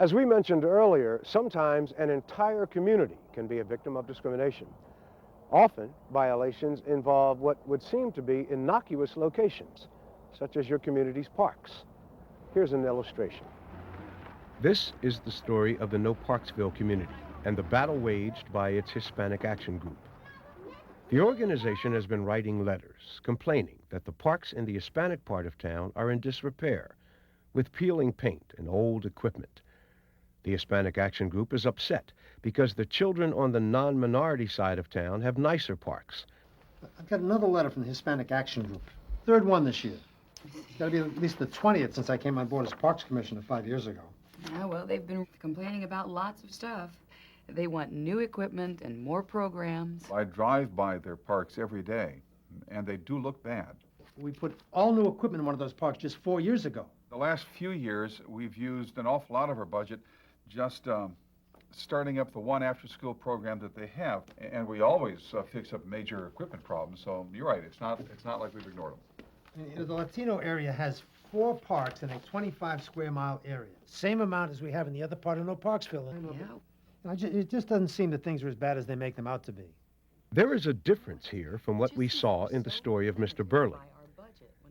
As we mentioned earlier, sometimes an entire community can be a victim of discrimination. Often, violations involve what would seem to be innocuous locations, such as your community's parks. Here's an illustration. This is the story of the No Parksville community and the battle waged by its Hispanic Action Group. The organization has been writing letters complaining that the parks in the Hispanic part of town are in disrepair, with peeling paint and old equipment. The Hispanic Action Group is upset because the children on the non-minority side of town have nicer parks. I've got another letter from the Hispanic Action Group. Third one this year. It's got to be at least the 20th since I came on board as Parks Commissioner 5 years ago. Yeah, well, they've been complaining about lots of stuff. They want new equipment and more programs. I drive by their parks every day, and they do look bad. We put all new equipment in one of those parks just 4 years ago. The last few years, we've used an awful lot of our budget just starting up the one after-school program that they have, and we always fix up major equipment problems. So you're right; it's not like we've ignored them. And, the Latino area has 4 parks in a 25-square-mile area. Same amount as we have in the other part of No Parksville. Yeah. It just doesn't seem that things are as bad as they make them out to be. There is a difference here from what we saw in the story of Mr. Burling.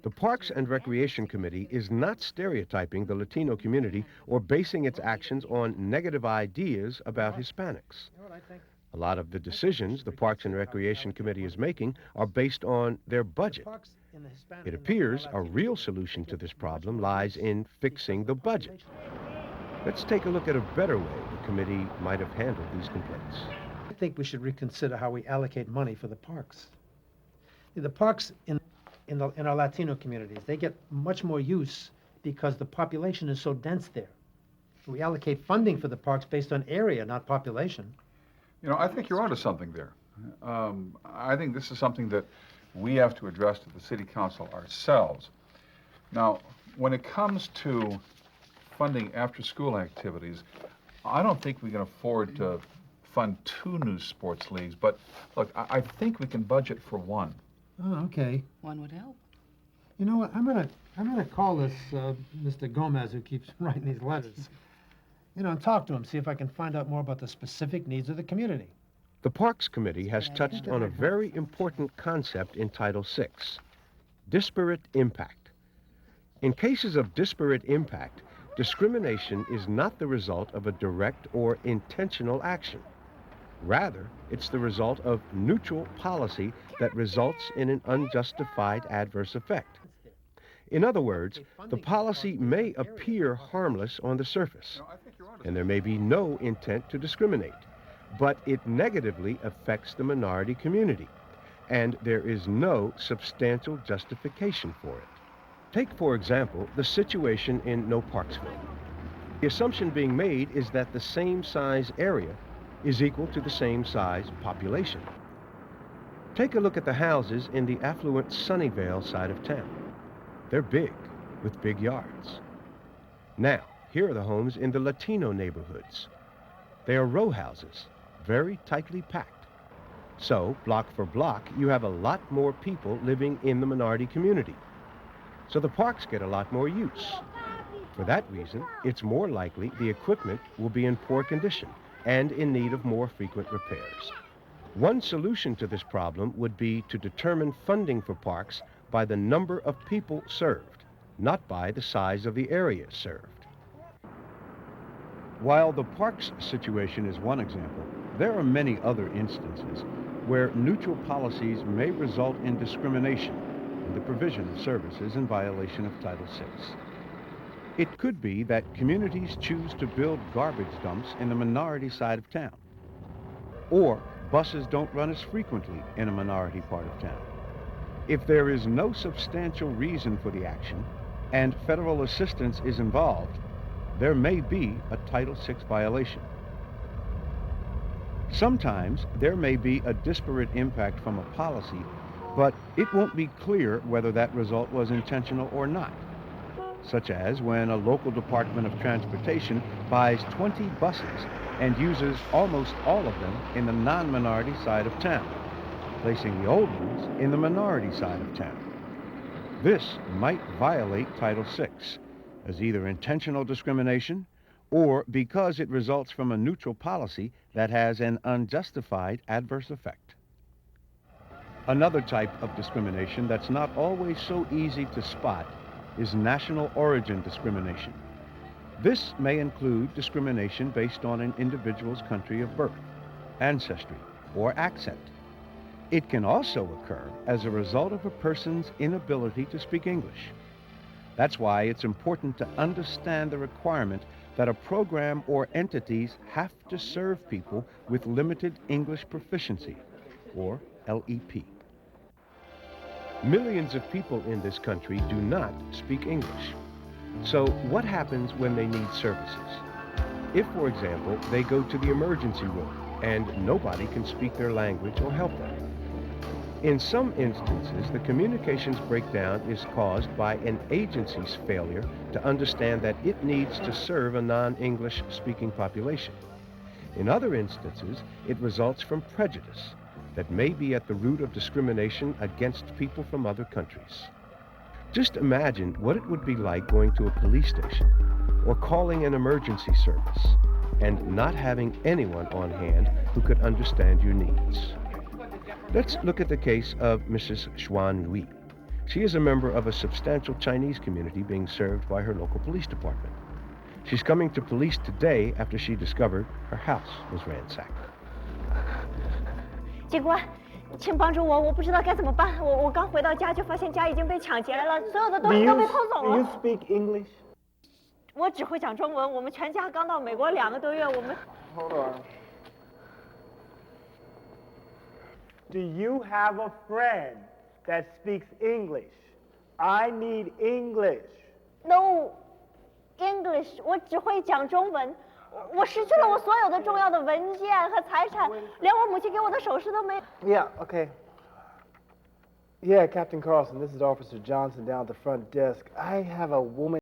The Parks and Recreation Committee is not stereotyping the Latino community or basing its actions on negative ideas about Hispanics. A lot of the decisions the Parks and Recreation Committee is making are based on their budget. It appears a real solution to this problem lies in fixing the budget. Let's take a look at a better way the committee might have handled these complaints. I think we should reconsider how we allocate money for the parks. The parks in our Latino communities, they get much more use because the population is so dense there. We allocate funding for the parks based on area, not population. You know, I think you're onto something there. I think this is something that we have to address to the City Council ourselves. Now, when it comes to funding after-school activities, I don't think we can afford to fund 2 new sports leagues, but look, I think we can budget for 1. Oh, okay. One would help. You know what? I'm gonna call this Mr. Gomez, who keeps writing these letters. You know, and talk to him, see if I can find out more about the specific needs of the community. The Parks Committee has touched on a very important concept in Title VI, disparate impact. In cases of disparate impact, discrimination is not the result of a direct or intentional action. Rather, it's the result of neutral policy that results in an unjustified adverse effect. In other words, the policy may appear harmless on the surface, and there may be no intent to discriminate, but it negatively affects the minority community, and there is no substantial justification for it. Take, for example, the situation in No Parksville. The assumption being made is that the same size area is equal to the same size population. Take a look at the houses in the affluent Sunnyvale side of town. They're big, with big yards. Now, here are the homes in the Latino neighborhoods. They are row houses, very tightly packed. So, block for block, you have a lot more people living in the minority community. So the parks get a lot more use. For that reason, it's more likely the equipment will be in poor condition and in need of more frequent repairs. One solution to this problem would be to determine funding for parks by the number of people served, not by the size of the area served. While the parks situation is one example, there are many other instances where neutral policies may result in discrimination in the provision of services in violation of Title VI. It could be that communities choose to build garbage dumps in the minority side of town, or buses don't run as frequently in a minority part of town. If there is no substantial reason for the action and federal assistance is involved, there may be a Title VI violation. Sometimes there may be a disparate impact from a policy, but it won't be clear whether that result was intentional or not, such as when a local Department of Transportation buys 20 buses and uses almost all of them in the non-minority side of town, placing the old ones in the minority side of town. This might violate Title VI as either intentional discrimination or because it results from a neutral policy that has an unjustified adverse effect. Another type of discrimination that's not always so easy to spot is national origin discrimination. This may include discrimination based on an individual's country of birth, ancestry, or accent. It can also occur as a result of a person's inability to speak English. That's why it's important to understand the requirement that a program or entities have to serve people with limited English proficiency, or LEP. Millions of people in this country do not speak English. So what happens when they need services? If, for example, they go to the emergency room and nobody can speak their language or help them. In some instances, the communications breakdown is caused by an agency's failure to understand that it needs to serve a non-English speaking population. In other instances, it results from prejudice that may be at the root of discrimination against people from other countries. Just imagine what it would be like going to a police station or calling an emergency service and not having anyone on hand who could understand your needs. Let's look at the case of Mrs. Xuan Lui. She is a member of a substantial Chinese community being served by her local police department. She's coming to police today after she discovered her house was ransacked. 警官，请帮助我，我不知道该怎么办。我刚回到家就发现家已经被抢劫了，所有的东西都被偷走 Do you 了。 speak English? 我只会讲中文，我们全家刚到美国2个多月，我们 Hold on. Do you have a friend that speaks English? I need English. No English，我只会讲中文。我失去了我所有的重要的文件和财产，连我母亲给我的首饰都没。 Yeah, okay. Yeah, Captain Carlson, this is Officer Johnson down at the front desk. I have a woman